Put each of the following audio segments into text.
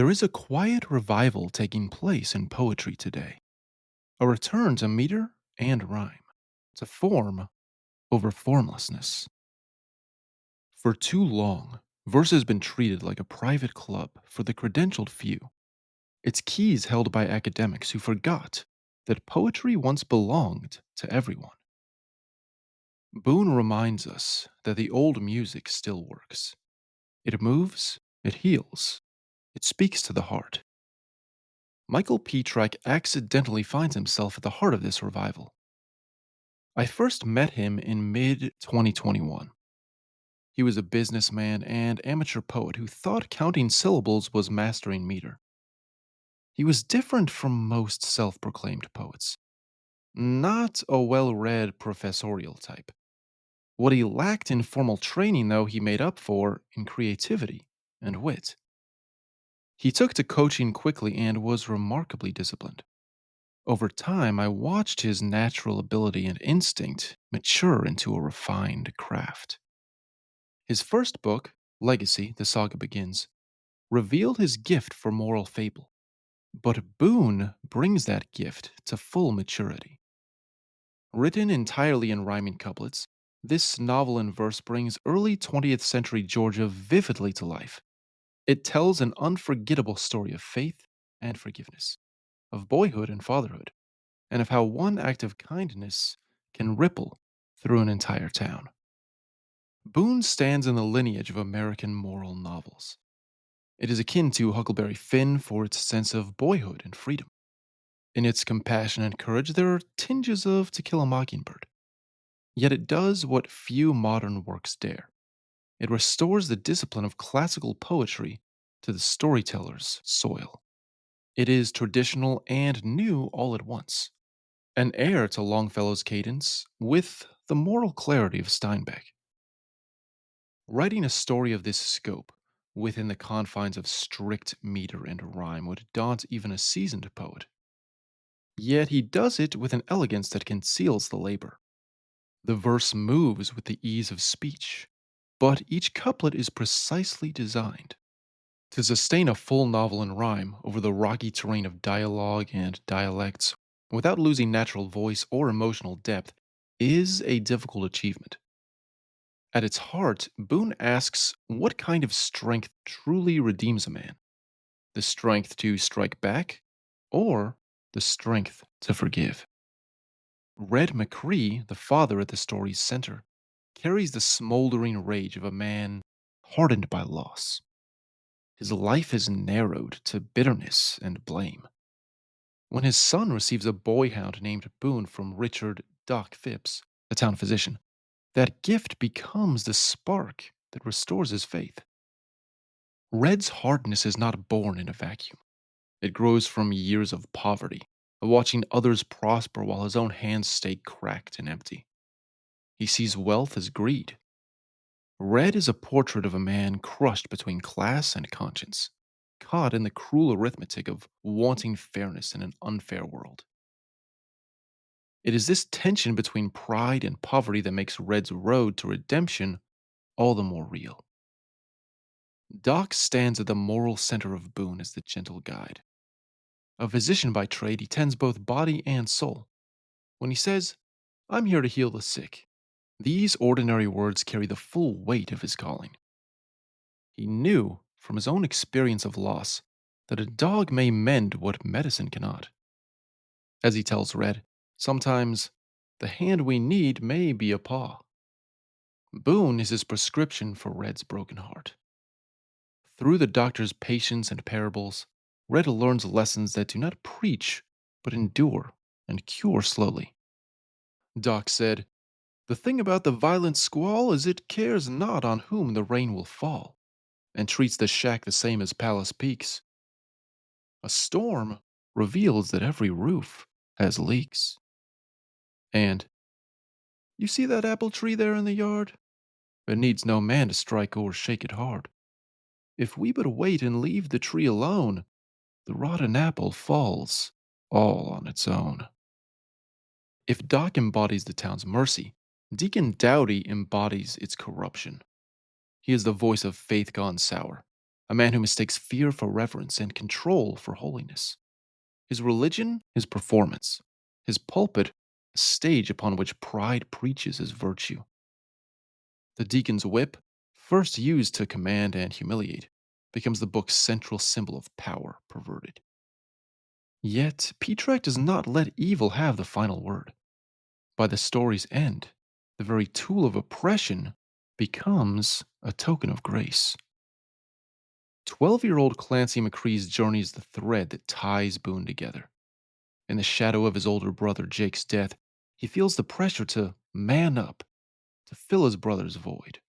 There is a quiet revival taking place in poetry today, a return to meter and rhyme, to form over formlessness. For too long, verse has been treated like a private club for the credentialed few, its keys held by academics who forgot that poetry once belonged to everyone. Boone reminds us that the old music still works. It moves, it heals, it speaks to the heart. Michael Pietrack accidentally finds himself at the heart of this revival. I first met him in mid 2021. He was a businessman and amateur poet who thought counting syllables was mastering meter. He was different from most self proclaimed poets, not a well read professorial type. What he lacked in formal training, though, he made up for in creativity and wit. He took to coaching quickly and was remarkably disciplined. Over time, I watched his natural ability and instinct mature into a refined craft. His first book, Legacy, The Saga Begins, revealed his gift for moral fable, but Boone brings that gift to full maturity. Written entirely in rhyming couplets, this novel in verse brings early 20th century Georgia vividly to life. It tells an unforgettable story of faith and forgiveness, of boyhood and fatherhood, and of how one act of kindness can ripple through an entire town. Boone stands in the lineage of American moral novels. It is akin to Huckleberry Finn for its sense of boyhood and freedom. In its compassion and courage, there are tinges of To Kill a Mockingbird. Yet it does what few modern works dare. It restores the discipline of classical poetry to the storyteller's soil. It is traditional and new all at once, an heir to Longfellow's cadence with the moral clarity of Steinbeck. Writing a story of this scope within the confines of strict meter and rhyme would daunt even a seasoned poet. Yet he does it with an elegance that conceals the labor. The verse moves with the ease of speech, but each couplet is precisely designed to sustain a full novel in rhyme over the rocky terrain of dialogue and dialects without losing natural voice or emotional depth is a difficult achievement. At its heart, Boone asks what kind of strength truly redeems a man: the strength to strike back or the strength to forgive. Red McCree, the father at the story's center, carries the smoldering rage of a man hardened by loss. His life is narrowed to bitterness and blame. When his son receives a boyhound named Boone from Richard Doc Phipps, the town physician, that gift becomes the spark that restores his faith. Red's hardness is not born in a vacuum. It grows from years of poverty, of watching others prosper while his own hands stay cracked and empty. He sees wealth as greed. Red is a portrait of a man crushed between class and conscience, caught in the cruel arithmetic of wanting fairness in an unfair world. It is this tension between pride and poverty that makes Red's road to redemption all the more real. Doc stands at the moral center of Boone as the gentle guide. A physician by trade, he tends both body and soul. When he says, "I'm here to heal the sick," these ordinary words carry the full weight of his calling. He knew, from his own experience of loss, that a dog may mend what medicine cannot. As he tells Red, sometimes the hand we need may be a paw. Boone is his prescription for Red's broken heart. Through the doctor's patience and parables, Red learns lessons that do not preach, but endure and cure slowly. Doc said, "The thing about the violent squall is it cares not on whom the rain will fall, and treats the shack the same as palace peaks. A storm reveals that every roof has leaks." And, "You see that apple tree there in the yard? It needs no man to strike or shake it hard. If we but wait and leave the tree alone, the rotten apple falls all on its own." If Doc embodies the town's mercy, Deacon Dowdy embodies its corruption. He is the voice of faith gone sour, a man who mistakes fear for reverence and control for holiness. His religion, his performance. His pulpit, a stage upon which pride preaches his virtue. The deacon's whip, first used to command and humiliate, becomes the book's central symbol of power perverted. Yet, Pietrack does not let evil have the final word. By the story's end, the very tool of oppression becomes a token of grace. 12-year-old Clancy McCree's journey is the thread that ties Boone together. In the shadow of his older brother Jake's death, he feels the pressure to man up, to fill his brother's void.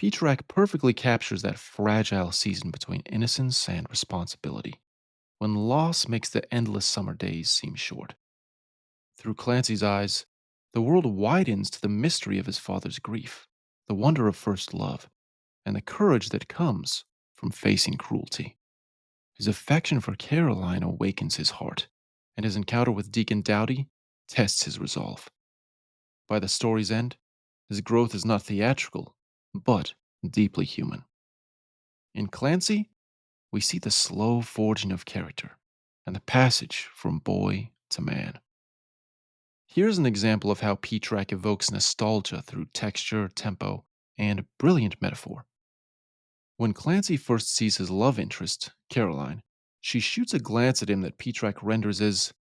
Pietrack perfectly captures that fragile season between innocence and responsibility, when loss makes the endless summer days seem short. Through Clancy's eyes, the world widens to the mystery of his father's grief, the wonder of first love, and the courage that comes from facing cruelty. His affection for Caroline awakens his heart, and his encounter with Deacon Doughty tests his resolve. By the story's end, his growth is not theatrical, but deeply human. In Clancy, we see the slow forging of character and the passage from boy to man. Here's an example of how Pietrack evokes nostalgia through texture, tempo, and brilliant metaphor. When Clancy first sees his love interest, Caroline, she shoots a glance at him that Pietrack renders as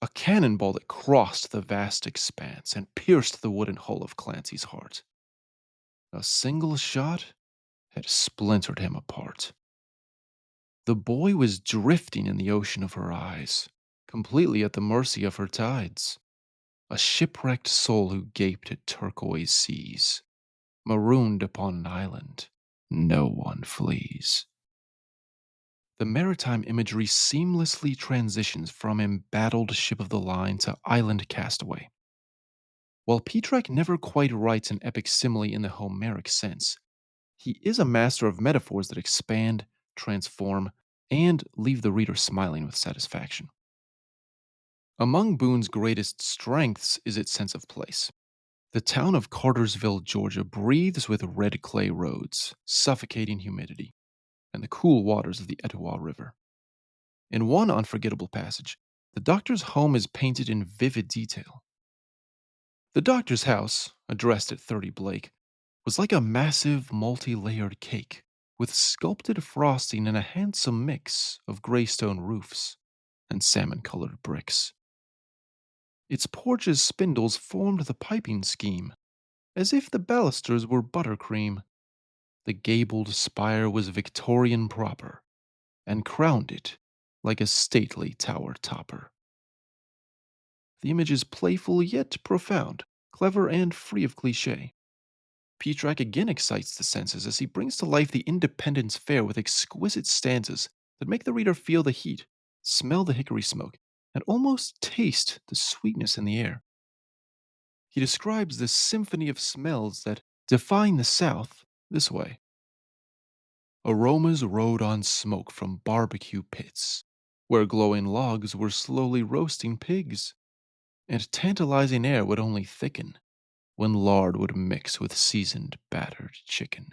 a cannonball that crossed the vast expanse and pierced the wooden hull of Clancy's heart. A single shot had splintered him apart. The boy was drifting in the ocean of her eyes, completely at the mercy of her tides. A shipwrecked soul who gaped at turquoise seas, marooned upon an island no one flees. The maritime imagery seamlessly transitions from embattled ship of the line to island castaway. While Pietrack never quite writes an epic simile in the Homeric sense, he is a master of metaphors that expand, transform, and leave the reader smiling with satisfaction. Among Boone's greatest strengths is its sense of place. The town of Cartersville, Georgia breathes with red clay roads, suffocating humidity, and the cool waters of the Etowah River. In one unforgettable passage, the doctor's home is painted in vivid detail. The doctor's house, addressed at 30 Blake, was like a massive, multi layered cake with sculpted frosting and a handsome mix of graystone roofs and salmon colored bricks. Its porch's spindles formed the piping scheme, as if the balusters were buttercream. The gabled spire was Victorian proper, and crowned it like a stately tower topper. The image is playful yet profound, clever and free of cliché. Pietrack again excites the senses as he brings to life the Independence Fair with exquisite stanzas that make the reader feel the heat, smell the hickory smoke, and almost taste the sweetness in the air. He describes this symphony of smells that define the South this way. Aromas rode on smoke from barbecue pits, where glowing logs were slowly roasting pigs, and tantalizing air would only thicken when lard would mix with seasoned battered chicken.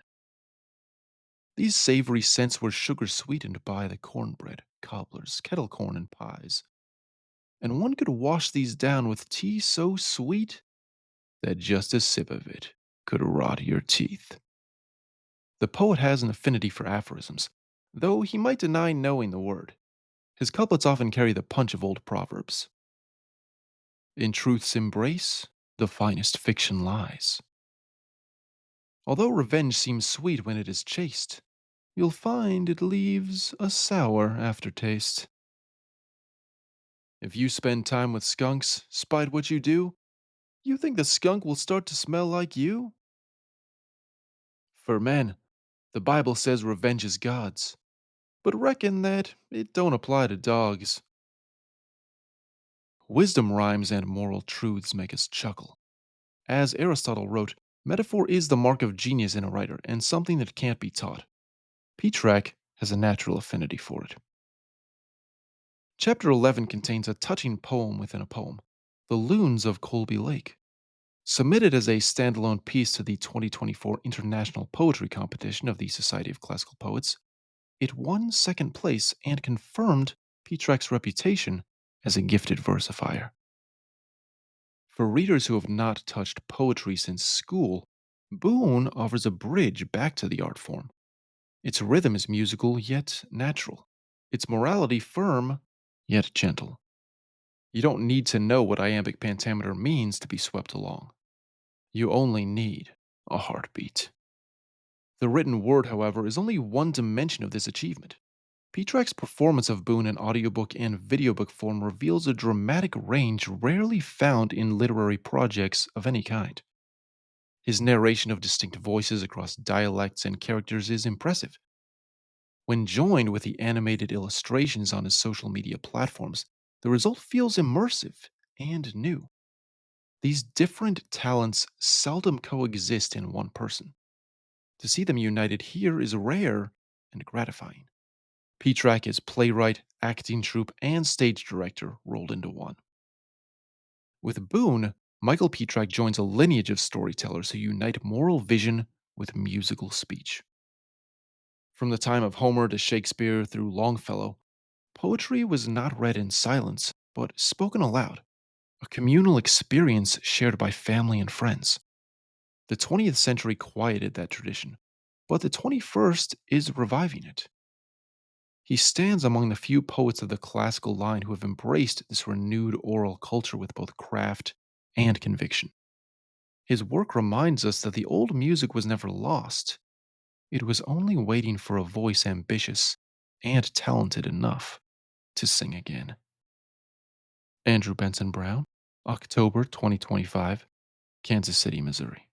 These savory scents were sugar sweetened by the cornbread, cobblers, kettle corn, and pies, and one could wash these down with tea so sweet that just a sip of it could rot your teeth. The poet has an affinity for aphorisms, though he might deny knowing the word. His couplets often carry the punch of old proverbs. In truth's embrace, the finest fiction lies. Although revenge seems sweet when it is chaste, you'll find it leaves a sour aftertaste. If you spend time with skunks, spite what you do, you think the skunk will start to smell like you? For men, the Bible says revenge is God's, but reckon that it don't apply to dogs. Wisdom rhymes and moral truths make us chuckle. As Aristotle wrote, metaphor is the mark of genius in a writer and something that can't be taught. Pietrack has a natural affinity for it. Chapter 11 contains a touching poem within a poem, The Loons of Colby Lake. Submitted as a standalone piece to the 2024 International Poetry Competition of the Society of Classical Poets, it won second place and confirmed Pietrack's reputation as a gifted versifier. For readers who have not touched poetry since school, Boone offers a bridge back to the art form. Its rhythm is musical yet natural, its morality firm yet gentle. You don't need to know what iambic pentameter means to be swept along. You only need a heartbeat. The written word, however, is only one dimension of this achievement. Pietrack's performance of Boone in audiobook and videobook form reveals a dramatic range rarely found in literary projects of any kind. His narration of distinct voices across dialects and characters is impressive. When joined with the animated illustrations on his social media platforms, the result feels immersive and new. These different talents seldom coexist in one person. To see them united here is rare and gratifying. Pietrack is playwright, acting troupe, and stage director rolled into one. With Boone, Michael Pietrack joins a lineage of storytellers who unite moral vision with musical speech. From the time of Homer to Shakespeare through Longfellow, poetry was not read in silence, but spoken aloud, a communal experience shared by family and friends. The 20th century quieted that tradition, but the 21st is reviving it. He stands among the few poets of the classical line who have embraced this renewed oral culture with both craft and conviction. His work reminds us that the old music was never lost, it was only waiting for a voice ambitious and talented enough to sing again. Andrew Benson Brown, October 2025, Kansas City, Missouri.